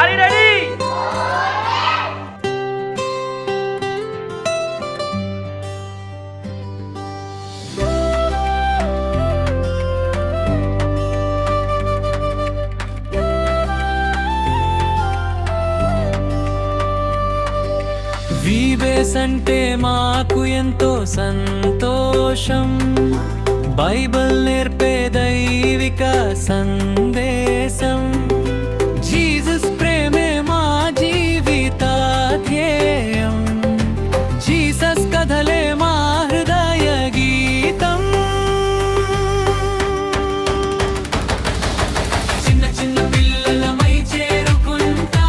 Are you ready? వీబేస్ అంటే మాకు ఎంతో సంతోషం, బైబిల్ నేర్పే దైవిక సందేశం. జీసస్ ప్రేమే మా జీవిత ధ్యేయం, జీసస్ కథలే మా హృదయ గీతం. చిన్న చిన్న పిల్లలమై చేరుకుంటా,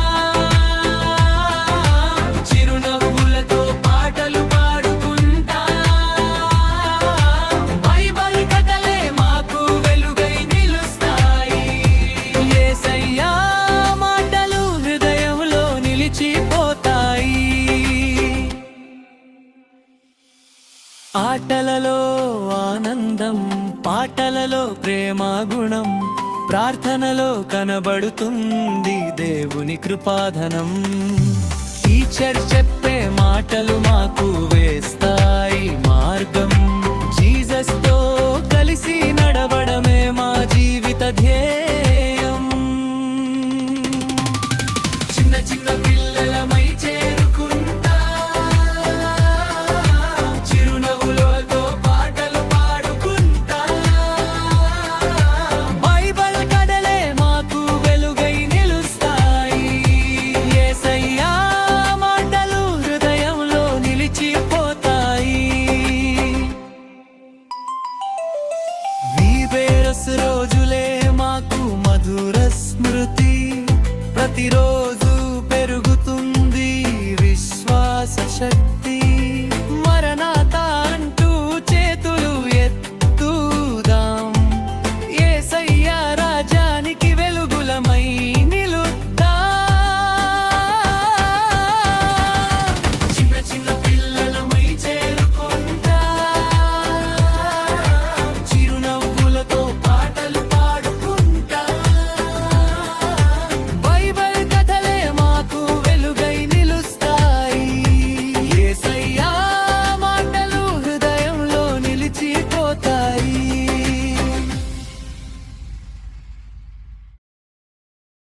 చిరునవ్వులతో పాటలు పాడుకుంటా. బైబిల్ కథలే మాకు వెలుగై నిలుస్తాయి. యేసయ్యా మాటలు హృదయంలో నిలిచిపోతాయి. ఆటలలో ఆనందం, పాటలలో ప్రేమ గుణం, ప్రార్థనలో కనబడుతుంది దేవుని కృపాధనం. టీచర్ చెప్పే మాటలు మాకు వేస్తాయి మార్గం. జీసస్ తో కలిసి నడవడమే మా జీవిత ధ్యేయం. చిన్న చిన్న పిల్లలమై చేరుకుంటా, చిరునవ్వులతో పాటలు పాడుకుంటా. బైబిల్ కథలే మాకు వెలుగై నిలుస్తాయి. యేసయ్యా మాటలు హృదయంలో నిలిచిపోతాయి. వీబేరస్ రోజులే మాకు మధుర స్మృతి, ప్రతిరోజు